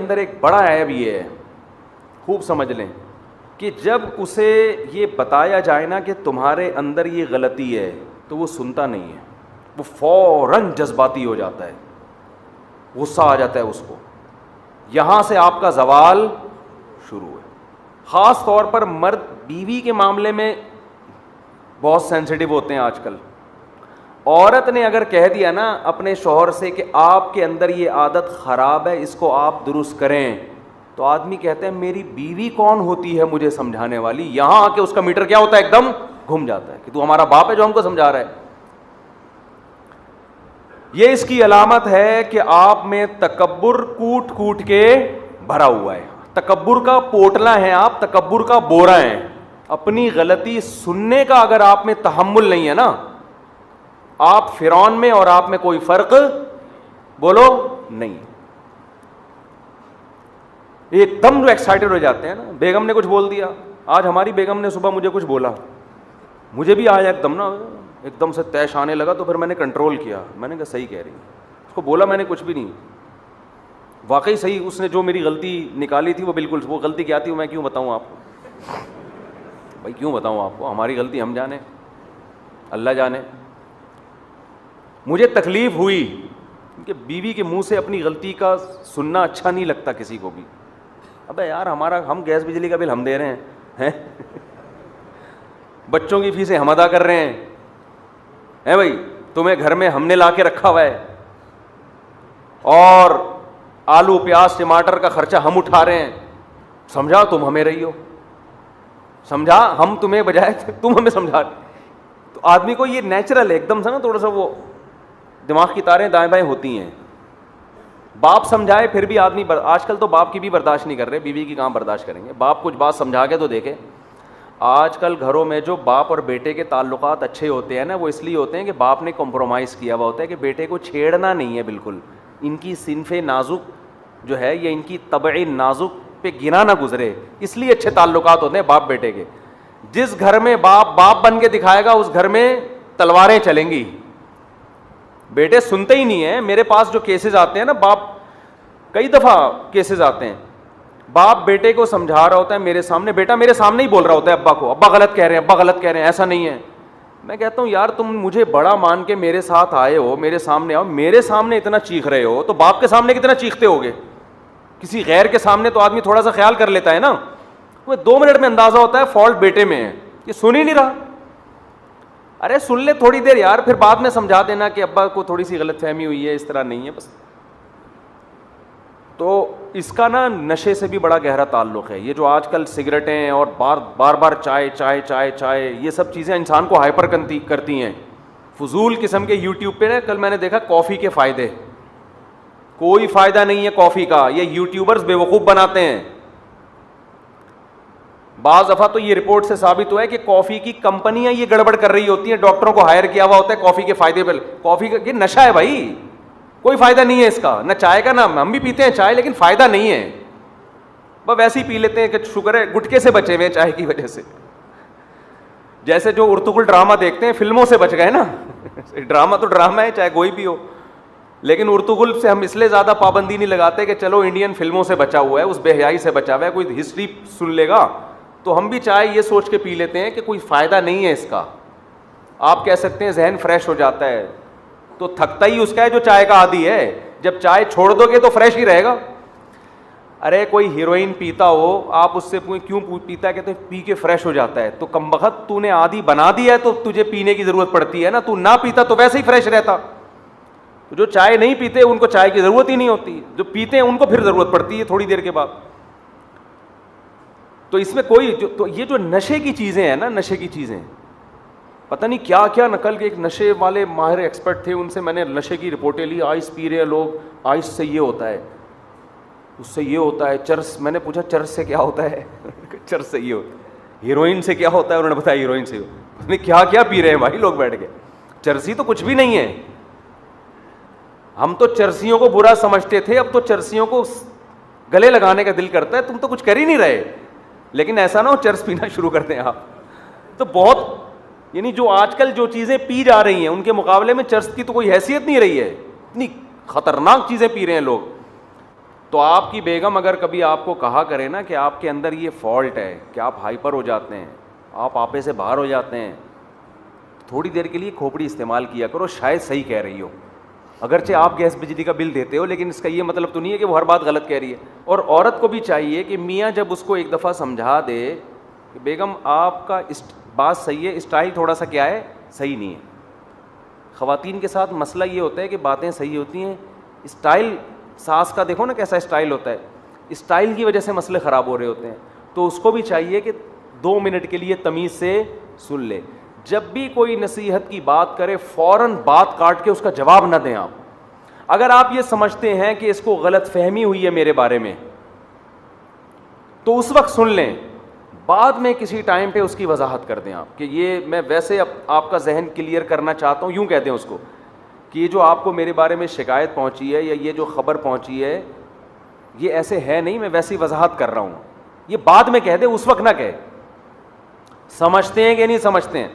اندر ایک بڑا عیب یہ ہے, خوب سمجھ لیں, کہ جب اسے یہ بتایا جائے نا کہ تمہارے اندر یہ غلطی ہے تو وہ سنتا نہیں ہے, وہ فوراً جذباتی ہو جاتا ہے, غصہ آ جاتا ہے اس کو. یہاں سے آپ کا زوال شروع ہے. خاص طور پر مرد بیوی کے معاملے میں بہت سینسیٹیو ہوتے ہیں آج کل. عورت نے اگر کہہ دیا نا اپنے شوہر سے کہ آپ کے اندر یہ عادت خراب ہے, اس کو آپ درست کریں, تو آدمی کہتے ہیں میری بیوی کون ہوتی ہے مجھے سمجھانے والی. یہاں آ کے اس کا میٹر کیا ہوتا ہے, ایک دم گھوم جاتا ہے کہ تو ہمارا باپ ہے جو ہم کو سمجھا رہا ہے. یہ اس کی علامت ہے کہ آپ میں تکبر کوٹ کوٹ کے بھرا ہوا ہے. تکبر کا پوٹلا ہے آپ, تکبر کا بورا ہے. اپنی غلطی سننے کا اگر آپ میں تحمل نہیں ہے نا, آپ فرعون میں اور آپ میں کوئی فرق بولو نہیں. ایک دم جو ایکسائٹڈ ہو جاتے ہیں نا, بیگم نے کچھ بول دیا. آج ہماری بیگم نے صبح مجھے کچھ بولا, مجھے بھی آیا ایک دم سے تیش آنے لگا, تو پھر میں نے کنٹرول کیا. میں نے کہا صحیح کہہ رہی ہے. اس کو بولا میں نے کچھ بھی نہیں, واقعی صحیح, اس نے جو میری غلطی نکالی تھی وہ بالکل, وہ غلطی کیا تھی میں کیوں بتاؤں آپ کو بھائی, کیوں بتاؤں آپ کو, ہماری غلطی ہم جانے, اللہ جانے. مجھے تکلیف ہوئی کہ بیوی کے منہ سے اپنی غلطی کا سننا اچھا نہیں لگتا کسی کو بھی. ابے یار ہم گیس بجلی کا بل ہم دے رہے ہیں, بچوں کی فیسیں ہم ادا کر رہے ہیں بھائی, تمہیں گھر میں ہم نے لا کے رکھا ہوا ہے, اور آلو پیاز ٹماٹر کا خرچہ ہم اٹھا رہے ہیں. سمجھا تم ہمیں رہی ہو, سمجھا ہم تمہیں بجائے تم ہمیں سمجھا. تو آدمی کو یہ نیچرل ہے ایک دم سے نا, تھوڑا سا وہ دماغ کی تاریں دائیں بائیں ہوتی ہیں. باپ سمجھائے پھر بھی آدمی آج کل تو باپ کی بھی برداشت نہیں کر رہے, بیوی کی کام برداشت کریں گے. باپ کچھ بات سمجھا کے تو دیکھے. آج کل گھروں میں جو باپ اور بیٹے کے تعلقات اچھے ہوتے ہیں نا, وہ اس لیے ہوتے ہیں کہ باپ نے کمپرومائز کیا ہوا ہوتا ہے کہ بیٹے کو چھیڑنا نہیں ہے بالکل. ان کی صنف نازک جو ہے, یہ ان کی طبع نازک پہ گنا نہ گزرے, اس لیے اچھے تعلقات ہوتے ہیں باپ بیٹے کے. جس گھر میں باپ بن کے دکھائے گا اس گھر میں تلواریں چلیں گی. بیٹے سنتے ہی نہیں ہیں. میرے پاس جو کیسز آتے ہیں نا, باپ کئی دفعہ کیسز آتے ہیں, باپ بیٹے کو سمجھا رہا ہوتا ہے میرے سامنے, بیٹا میرے سامنے ہی بول رہا ہوتا ہے ابا کو, ابا غلط کہہ رہے ہیں, ابا غلط کہہ رہے ہیں, ایسا نہیں ہے. میں کہتا ہوں یار تم مجھے بڑا مان کے میرے ساتھ آئے ہو, میرے سامنے آؤ, میرے سامنے اتنا چیخ رہے ہو تو باپ کے سامنے کتنا چیختے ہوگے. کسی غیر کے سامنے تو آدمی تھوڑا سا خیال کر لیتا ہے نا, وہ 2 منٹ میں اندازہ ہوتا ہے فالٹ بیٹے میں ہے, یہ سن ہی نہیں رہا. ارے سن لے تھوڑی دیر یار, پھر بعد میں سمجھا دینا کہ ابا کو تھوڑی سی غلط فہمی ہوئی ہے, اس طرح نہیں ہے بس. تو اس کا نا نشے سے بھی بڑا گہرا تعلق ہے. یہ جو آج کل سگریٹیں اور بار چائے چائے چائے چائے, یہ سب چیزیں انسان کو ہائپر کرتی ہیں. فضول قسم کے یوٹیوب پہ نا, کل میں نے دیکھا کافی کے فائدے, کوئی فائدہ نہیں ہے کافی کا, یہ یوٹیوبرز بیوقوف بناتے ہیں. بعض دفعہ تو یہ رپورٹ سے ثابت ہوا ہے کہ کافی کی کمپنیاں یہ گڑبڑ کر رہی ہوتی ہیں, ڈاکٹروں کو ہائر کیا ہوا ہوتا ہے کافی کے فائدے پر. کافی کا یہ نشہ ہے بھائی, کوئی فائدہ نہیں ہے اس کا, نہ چائے کا, نہ ہم بھی پیتے ہیں چائے لیکن فائدہ نہیں ہے, بس ویسے ہی پی لیتے ہیں کہ شکر ہے گٹکے سے بچے ہوئے چائے کی وجہ سے. جیسے جو ارطغرل ڈرامہ دیکھتے ہیں فلموں سے بچ گئے نا, ڈرامہ تو ڈرامہ ہے چاہے کوئی بھی ہو, لیکن ارطغرل سے ہم اس لیے زیادہ پابندی نہیں لگاتے کہ چلو انڈین فلموں سے بچا ہوا ہے, اس بے حیائی سے بچا ہوا ہے, کوئی ہسٹری سن لے گا تو ہم بھی چائے یہ سوچ کے پی لیتے ہیں کہ کوئی فائدہ نہیں ہے اس کا. آپ کہہ سکتے ہیں ذہن فریش ہو جاتا ہے, تو تھکتا ہی اس کا ہے جو چائے کا عادی ہے. جب چائے چھوڑ دو گے تو فریش ہی رہے گا. ارے کوئی ہیروئن پیتا ہو, آپ اس سے کیوں پیتا ہے, کہتے ہیں پی کے فریش ہو جاتا ہے. تو کمبخت تو نے عادی بنا دیا ہے تو تجھے پینے کی ضرورت پڑتی ہے نا, تو نہ پیتا تو ویسے ہی فریش رہتا. جو چائے نہیں پیتے ان کو چائے کی ضرورت ہی نہیں ہوتی, جو پیتے ہیں ان کو پھر ضرورت پڑتی ہے تھوڑی دیر کے بعد. تو اس میں تو یہ جو نشے کی چیزیں ہیں نا, نشے کی چیزیں پتہ نہیں کیا کیا نقل کے, ایک نشے والے ماہر ایکسپرٹ تھے, ان سے میں نے نشے کی رپورٹیں لی. آئس پی رہے ہیں لوگ, آئس سے یہ ہوتا ہے, اس سے یہ ہوتا ہے, چرس, میں نے پوچھا چرس سے کیا ہوتا ہے, چرس سے یہ ہوتا ہے, ہیروئن سے کیا ہوتا ہے, انہوں نے بتایا ہیروئن سے. کیا کیا پی رہے ہیں بھائی لوگ بیٹھ کے, چرسی تو کچھ بھی نہیں ہے. ہم تو چرسیوں کو برا سمجھتے تھے, اب تو چرسیوں کو گلے لگانے کا دل کرتا ہے. تم تو کچھ کر ہی نہیں رہے, لیکن ایسا نہ ہو چرس پینا شروع کر دیں آپ. تو بہت یعنی جو آج کل جو چیزیں پی جا رہی ہیں ان کے مقابلے میں چرس کی تو کوئی حیثیت نہیں رہی ہے, اتنی خطرناک چیزیں پی رہے ہیں لوگ. تو آپ کی بیگم اگر کبھی آپ کو کہا کرے نا کہ آپ کے اندر یہ فالٹ ہے کہ آپ ہائپر ہو جاتے ہیں, آپ آپے سے باہر ہو جاتے ہیں, تھوڑی دیر کے لیے کھوپڑی استعمال کیا کرو, شاید صحیح کہہ رہی ہو. اگرچہ آپ گیس بجلی کا بل دیتے ہو, لیکن اس کا یہ مطلب تو نہیں ہے کہ وہ ہر بات غلط کہہ رہی ہے. اور عورت کو بھی چاہیے کہ میاں جب اس کو ایک دفعہ سمجھا دے کہ بیگم آپ کا بات صحیح ہے, اسٹائل تھوڑا سا کیا ہے, صحیح نہیں ہے. خواتین کے ساتھ مسئلہ یہ ہوتا ہے کہ باتیں صحیح ہوتی ہیں, اسٹائل ساس کا دیکھو نا کیسا اسٹائل ہوتا ہے, اسٹائل کی وجہ سے مسئلے خراب ہو رہے ہوتے ہیں. تو اس کو بھی چاہیے کہ 2 منٹ کے لیے تمیز سے سن لے. جب بھی کوئی نصیحت کی بات کرے فوراً بات کاٹ کے اس کا جواب نہ دیں آپ. اگر آپ یہ سمجھتے ہیں کہ اس کو غلط فہمی ہوئی ہے میرے بارے میں تو اس وقت سن لیں, بعد میں کسی ٹائم پہ اس کی وضاحت کر دیں آپ کہ یہ میں ویسے آپ کا ذہن کلیئر کرنا چاہتا ہوں, یوں کہہ دیں اس کو کہ یہ جو آپ کو میرے بارے میں شکایت پہنچی ہے یا یہ جو خبر پہنچی ہے یہ ایسے ہے نہیں, میں ویسی وضاحت کر رہا ہوں. یہ بعد میں کہہ دیں, اس وقت نہ کہے. سمجھتے ہیں کہ نہیں سمجھتے ہیں؟